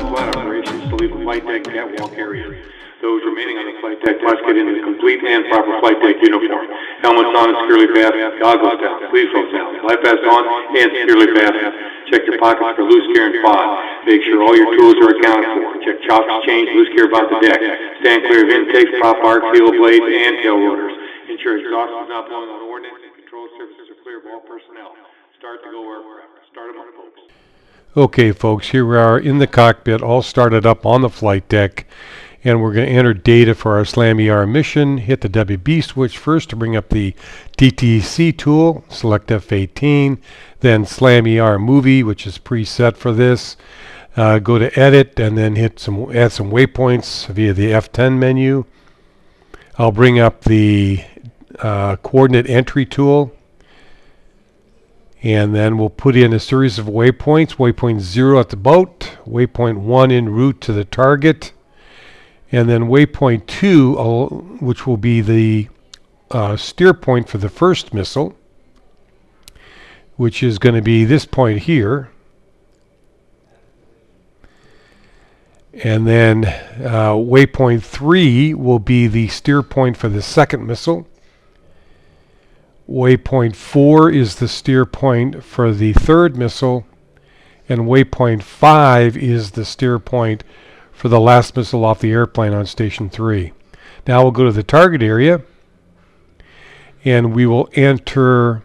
flat operations to leave the flight deck catwalk area. Those remaining on the flight deck must get into the complete and proper flight deck uniform. Helmets on and securely fastened, goggles down, sleeves rolled down, life vests on and securely fastened. Check your pockets for loose gear and file. Make sure all your tools are accounted for. Check chocks, chains, loose gear about the deck. Stand clear of intakes, prop arc, fuel blades, and tail rotors. Ensure exhaust is not blowing on ordnance and control surfaces are clear of all personnel. Start to go aircraft. Start them up, folks. Okay, folks, here we are in the cockpit, all started up on the flight deck. And we're going to enter data for our SLAM-ER mission. Hit the WB switch first to bring up the DTC tool. Select F18. Then SLAM-ER movie, which is preset for this. Go to edit and then add some waypoints via the F10 menu. I'll bring up the coordinate entry tool. And then we'll put in a series of waypoints. Waypoint 0 at the boat. Waypoint 1 en route to the target. And then waypoint 2, which will be the steer point for the first missile, which is going to be this point here. And then waypoint 3 will be the steer point for the second missile. Waypoint 4 is the steer point for the third missile. And waypoint 5 is the steer point for the last missile off the airplane on Station 3. Now we'll go to the target area and we will enter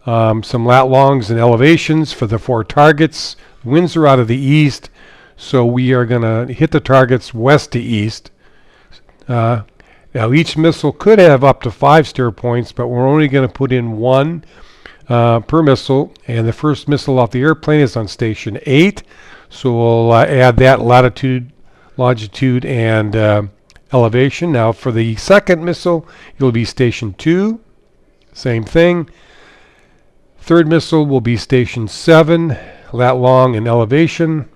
some lat longs and elevations for the 4 targets. Winds are out of the east, so we are going to hit the targets west to east. Now each missile could have up to 5 steer points, but we're only going to put in 1 per missile, and the first missile off the airplane is on Station 8. So we'll add that latitude, longitude, and elevation. Now for the second missile, it'll be Station 2. Same thing. Third missile will be Station 7, lat long and elevation.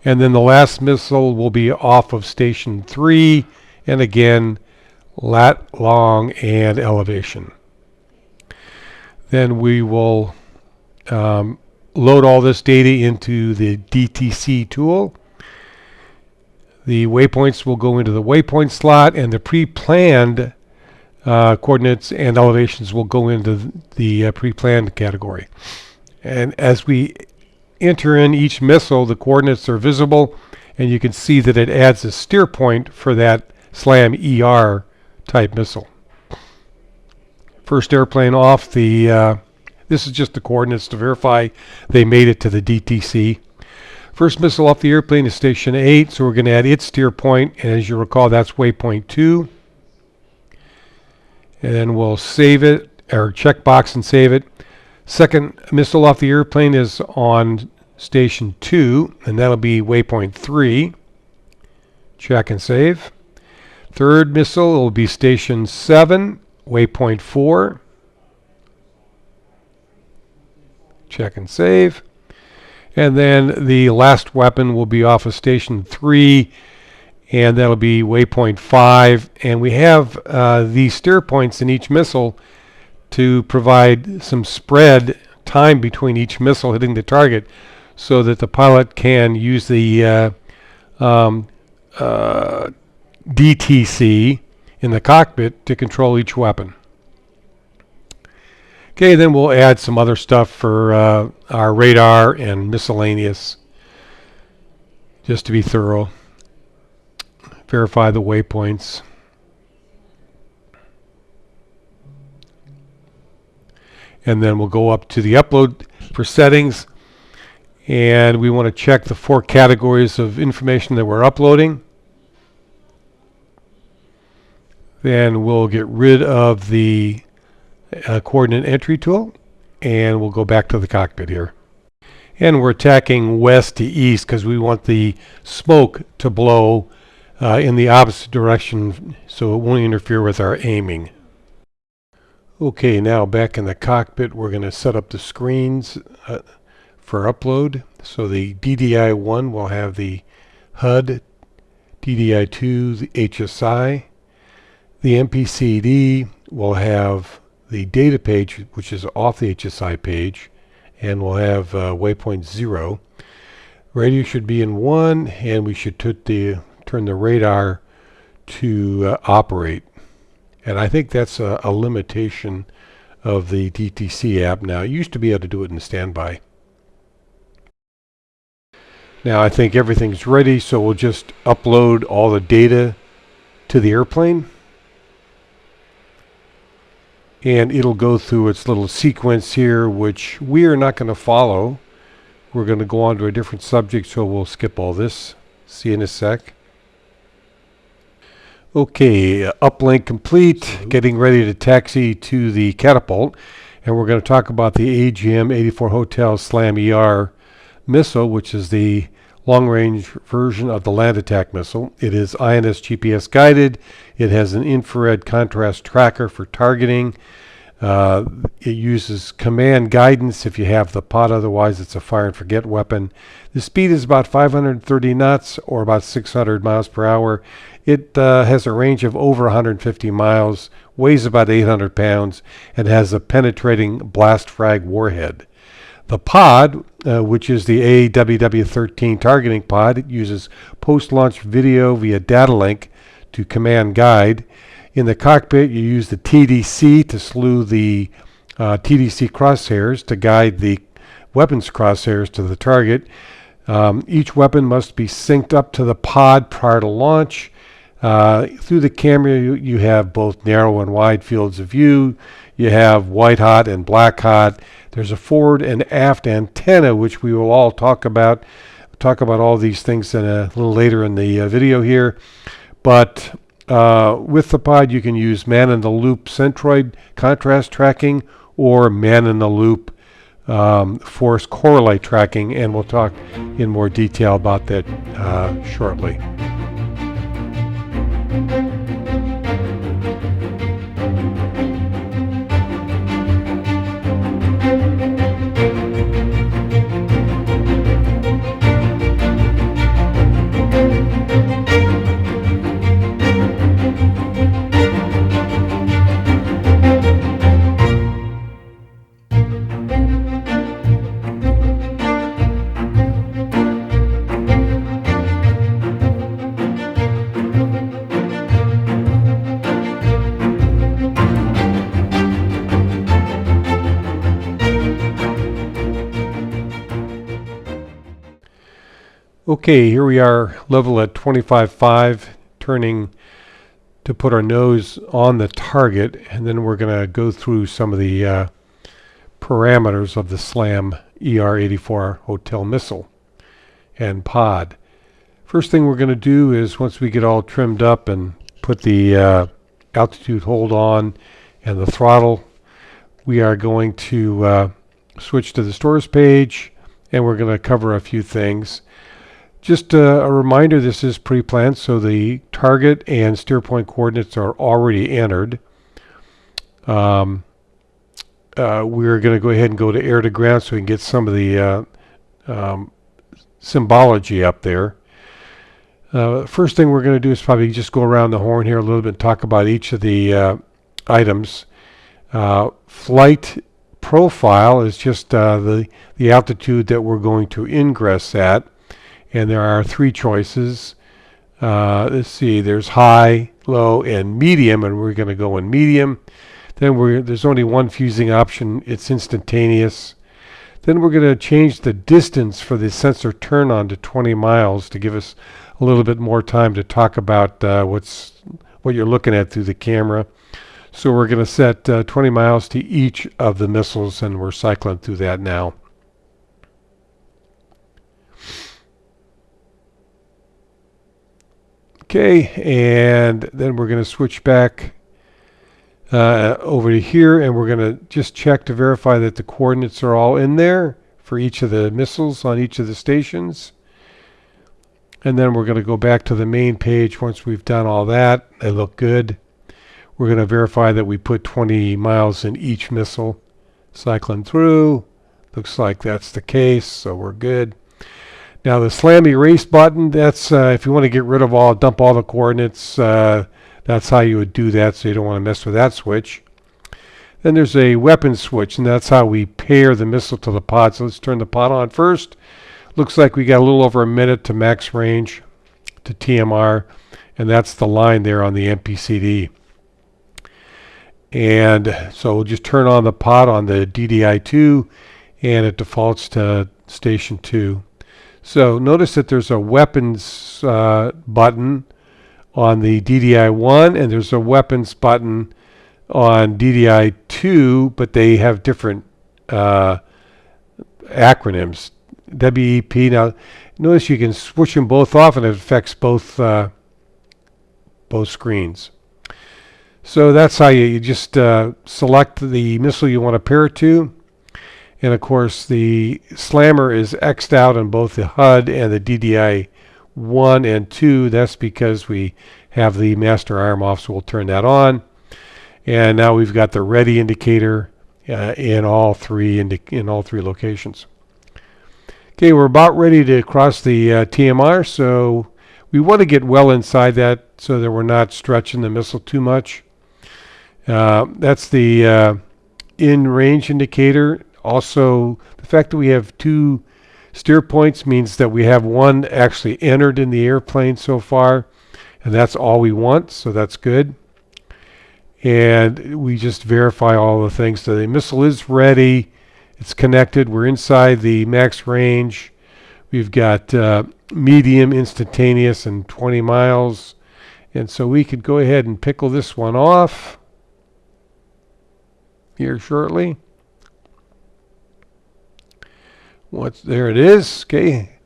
And then the last missile will be off of Station 3, and again, lat long and elevation. Then we will load all this data into the DTC tool. The waypoints will go into the waypoint slot, and the pre-planned coordinates and elevations will go into the pre-planned category. And as we enter in each missile, the coordinates are visible, and you can see that it adds a steer point for that SLAM-ER type missile. First airplane off the this is just the coordinates to verify they made it to the DTC. First missile off the airplane is Station 8, so we're going to add its steer point, and as you recall, that's waypoint 2. And then we'll save it, or check box and save it. Second missile off the airplane is on Station 2, and that'll be waypoint 3. Check and save. Third missile will be Station 7, waypoint 4. Check and save. And then the last weapon will be off of Station 3, and that'll be waypoint 5. And we have these steer points in each missile to provide some spread time between each missile hitting the target so that the pilot can use the DTC in the cockpit to control each weapon. Okay, then we'll add some other stuff for our radar and miscellaneous, just to be thorough. Verify the waypoints. And then we'll go up to the upload for settings, and we want to check the 4 categories of information that we're uploading. Then we'll get rid of the coordinate entry tool, and we'll go back to the cockpit here. And we're attacking west to east because we want the smoke to blow in the opposite direction so it won't interfere with our aiming. Okay, now back in the cockpit, we're going to set up the screens for upload. So the DDI1 will have the HUD, DDI2 the HSI, the MPCD will have the data page, which is off the HSI page, and we'll have waypoint 0. Radio should be in 1, and we should turn the radar to operate. And I think that's a limitation of the DTC app now. You used to be able to do it in standby. Now I think everything's ready, so we'll just upload all the data to the airplane. And it'll go through its little sequence here, which we are not going to follow. We're going to go on to a different subject, so we'll skip all this. See you in a sec. Okay, uplink complete. Getting ready to taxi to the catapult. And we're going to talk about the AGM 84 Hotel SLAM ER missile, which is the long-range version of the land attack missile. It is INS GPS guided. It has an infrared contrast tracker for targeting. It uses command guidance if you have the pod, otherwise it's a fire and forget weapon. The speed is about 530 knots or about 600 miles per hour. It has a range of over 150 miles, weighs about 800 pounds, and has a penetrating blast frag warhead. The pod, which is the AWW-13 targeting pod, it uses post-launch video via data link to command guide. In the cockpit, you use the TDC to slew the TDC crosshairs to guide the weapons crosshairs to the target. Each weapon must be synced up to the pod prior to launch. Through the camera, you have both narrow and wide fields of view. You have white hot and black hot. There's a forward and aft antenna, which we will all talk about. All these things in a little later in the video here. But with the pod, you can use man-in-the-loop Centroid contrast tracking or man-in-the-loop force correlate tracking, and we'll talk in more detail about that shortly. Okay, here we are level at 25.5, turning to put our nose on the target, and then we're going to go through some of the parameters of the SLAM ER-84 Hotel missile and pod. First thing we're going to do is, once we get all trimmed up and put the altitude hold on and the throttle, we are going to switch to the stores page, and we're going to cover a few things. Just a reminder, this is pre-planned, so the target and steer point coordinates are already entered. We're going to go ahead and go to air to ground so we can get some of the symbology up there. First thing we're going to do is probably just go around the horn here a little bit and talk about each of the items. Flight profile is just the altitude that we're going to ingress at. And there are three choices. Let's see, there's high, low, and medium, and we're going to go in medium. Then there's only one fusing option. It's instantaneous. Then we're going to change the distance for the sensor turn on to 20 miles to give us a little bit more time to talk about what you're looking at through the camera. So we're going to set 20 miles to each of the missiles, and we're cycling through that now. Okay, and then we're going to switch back over to here, and we're going to just check to verify that the coordinates are all in there for each of the missiles on each of the stations. And then we're going to go back to the main page once we've done all that. They look good. We're going to verify that we put 20 miles in each missile. Cycling through. Looks like that's the case, so we're good. Now the SLAM erase button, that's if you want to get rid of dump all the coordinates, that's how you would do that, so you don't want to mess with that switch. Then there's a weapon switch, and that's how we pair the missile to the pod. So let's turn the pod on first. Looks like we got a little over a minute to max range to TMR, and that's the line there on the MPCD. And so we'll just turn on the pod on the DDI2, and it defaults to station 2. So notice that there's a weapons button on the DDI1, and there's a weapons button on DDI2, but they have different acronyms. WEP. Now, notice you can switch them both off, and it affects both screens. So that's how you just select the missile you want to pair it to. And of course, the slammer is X'd out on both the HUD and the DDI 1 and 2. That's because we have the master arm off, so we'll turn that on. And now we've got the ready indicator in all three locations. Okay, we're about ready to cross the TMR, so we want to get well inside that so that we're not stretching the missile too much. That's the in-range indicator. Also, the fact that we have 2 steer points means that we have one actually entered in the airplane so far, and that's all we want, so that's good. And we just verify all the things. So the missile is ready. It's connected. We're inside the max range. We've got medium, instantaneous, and 20 miles. And so we could go ahead and pickle this one off here shortly. There it is. Okay.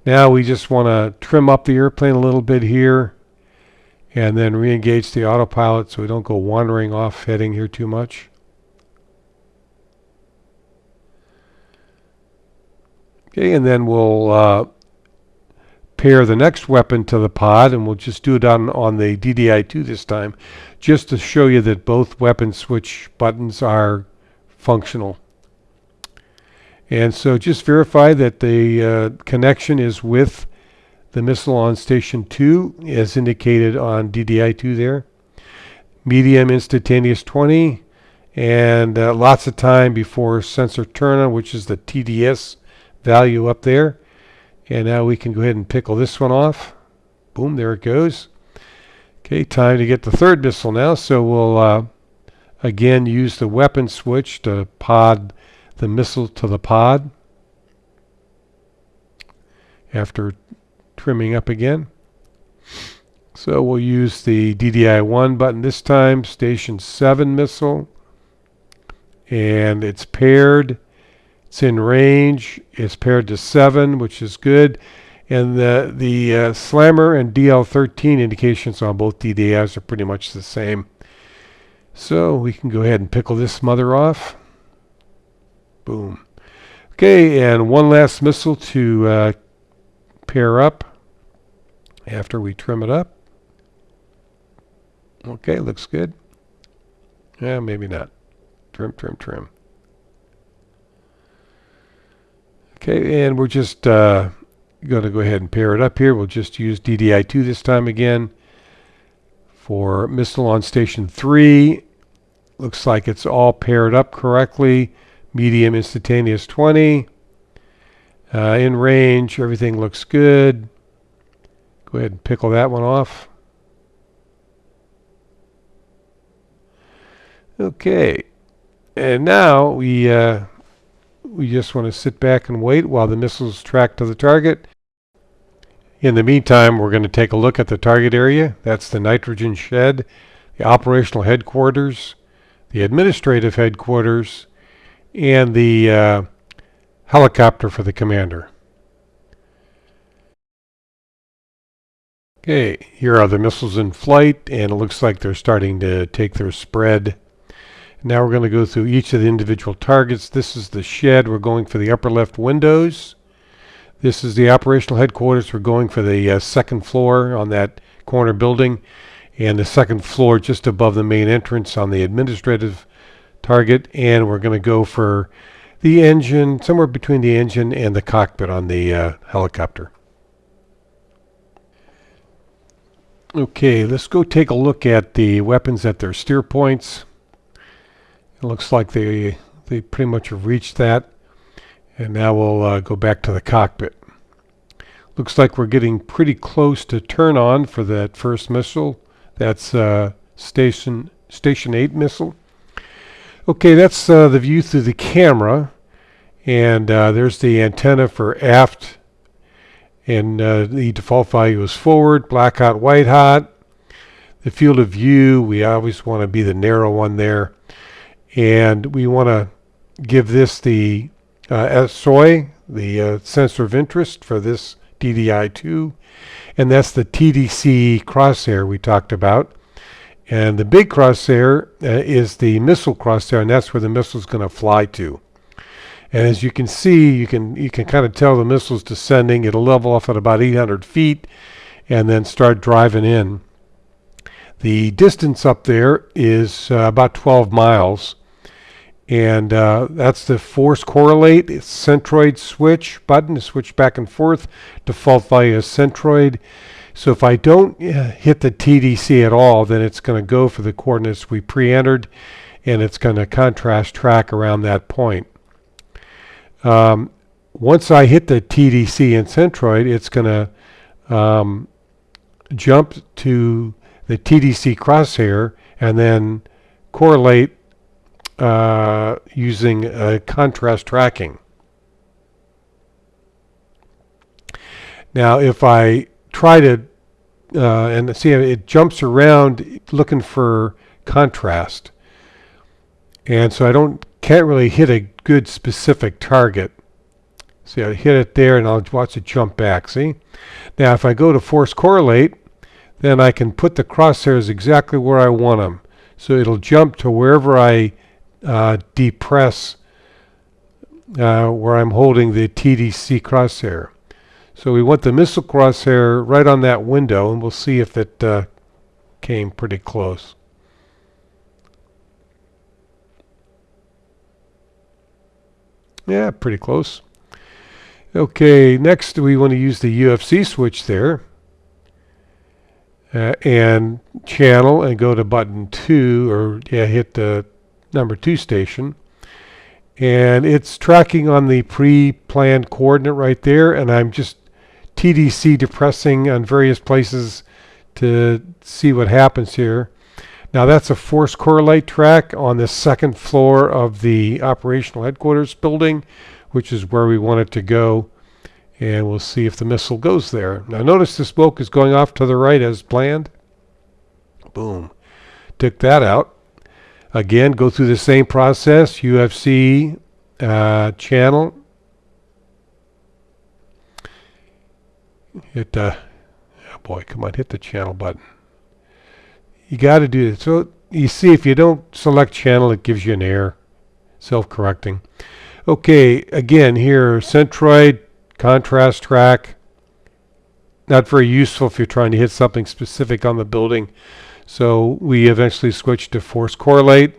Now we just want to trim up the airplane a little bit here and then re-engage the autopilot so we don't go wandering off heading here too much. Okay, and then we'll pair the next weapon to the pod, and we'll just do it on the DDI2 this time, just to show you that both weapon switch buttons are functional. And so just verify that the connection is with the missile on station 2, as indicated on DDI2 there. Medium, instantaneous 20, and lots of time before sensor turn on, which is the TDS value up there. And now we can go ahead and pickle this one off. Boom, there it goes. Okay, time to get the third missile now. So we'll again use the weapon switch to pod the missile to the pod after trimming up again. So we'll use the DDI1 button this time, station 7 missile, and it's paired. It's in range. It's paired to 7, which is good. And the slammer and DL13 indications on both DDIs are pretty much the same. So we can go ahead and pickle this mother off. Boom. Okay, and one last missile to pair up after we trim it up. Okay, looks good. Yeah, maybe not. Trim, trim, trim. Okay, and we're just going to go ahead and pair it up here. We'll just use DDI2 this time again for missile on station 3. Looks like it's all paired up correctly. Medium, instantaneous 20. In range, everything looks good. Go ahead and pickle that one off. Okay, and now we just want to sit back and wait while the missiles track to the target. In the meantime, we're going to take a look at the target area. That's the nitrogen shed, the operational headquarters, the administrative headquarters, and the helicopter for the commander. Okay, here are the missiles in flight, and it looks like they're starting to take their spread. Now we're going to go through each of the individual targets. This is the shed. We're going for the upper left windows. This is the operational headquarters. We're going for the second floor on that corner building, and the second floor just above the main entrance on the administrative target. And we're going to go for the engine, somewhere between the engine and the cockpit on the helicopter. Okay, let's go take a look at the weapons at their steer points. It looks like they pretty much have reached that. And now we'll go back to the cockpit. Looks like we're getting pretty close to turn on for that first missile. That's Station 8 missile. Okay, that's the view through the camera. And there's the antenna for aft. And the default value is forward, black hot, white hot. The field of view, we always want to be the narrow one there. And we want to give this the SOI, the sensor of interest for this DDI2. And that's the TDC crosshair we talked about. And the big crosshair is the missile crosshair, and that's where the missile is going to fly to. And as you can see, you can kind of tell the missile's descending. It'll level off at about 800 feet and then start driving in. The distance up there is about 12 miles. And that's the force correlate. It's Centroid switch button to switch back and forth. Default value is Centroid. So if I don't hit the TDC at all, then it's going to go for the coordinates we pre-entered, and it's going to contrast track around that point. Once I hit the TDC in Centroid, it's going to jump to the TDC crosshair and then correlate using contrast tracking. Now, if I try to, and see, it jumps around looking for contrast, and so I can't really hit a good specific target. See, I hit it there, and I'll watch it jump back. See, now if I go to force correlate, then I can put the crosshairs exactly where I want them. So it'll jump to wherever I depress where I'm holding the TDC crosshair. So we want the missile crosshair right on that window, and we'll see if it came pretty close. Yeah, pretty close. Okay, next we want to use the UFC switch there. And channel and go to button 2, or hit the number 2 station. And it's tracking on the pre-planned coordinate right there, and I'm just TDC depressing on various places to see what happens here. Now that's a force correlate track on the second floor of the operational headquarters building, which is where we want it to go. And we'll see if the missile goes there. Now notice the smoke is going off to the right as planned. Boom. Took that out. Again, go through the same process. UFC channel. Hit the, oh boy, come on, hit the channel button. You got to do it. So you see, if you don't select channel, it gives you an error. Self-correcting. Okay, again here, Centroid, contrast track. Not very useful if you're trying to hit something specific on the building. So we eventually switched to force correlate.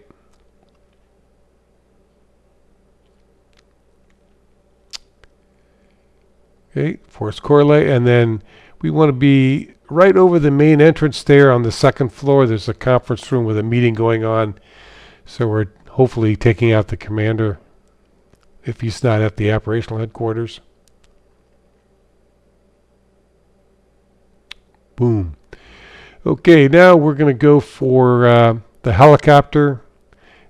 Okay, force correlate, and then we want to be right over the main entrance there on the second floor. There's a conference room with a meeting going on. So we're hopefully taking out the commander if he's not at the operational headquarters. Boom. Okay, now we're going to go for the helicopter.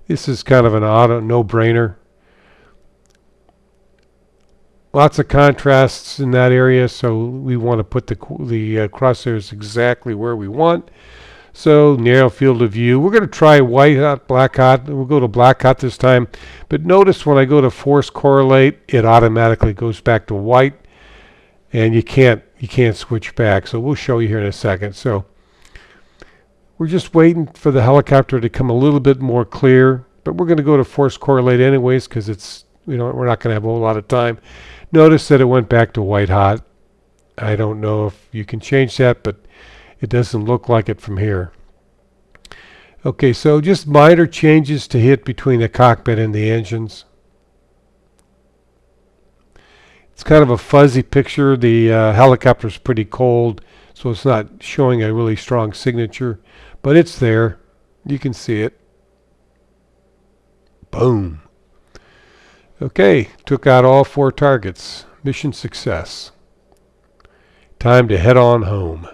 This is kind of an no-brainer. Lots of contrasts in that area, so we want to put the crosshairs exactly where we want. So narrow field of view. We're going to try white hot, black hot. We'll go to black hot this time. But notice when I go to force correlate, it automatically goes back to white, and you can't switch back. So we'll show you here in a second. So we're just waiting for the helicopter to come a little bit more clear, but we're going to go to force correlate anyways because it's we're not going to have a whole lot of time. Notice that it went back to white hot. I don't know if you can change that, but it doesn't look like it from here. Okay, so just minor changes to hit between the cockpit and the engines. It's kind of a fuzzy picture. The helicopter's pretty cold, so it's not showing a really strong signature, but it's there. You can see it. Boom. Okay, took out all 4 targets. Mission success. Time to head on home.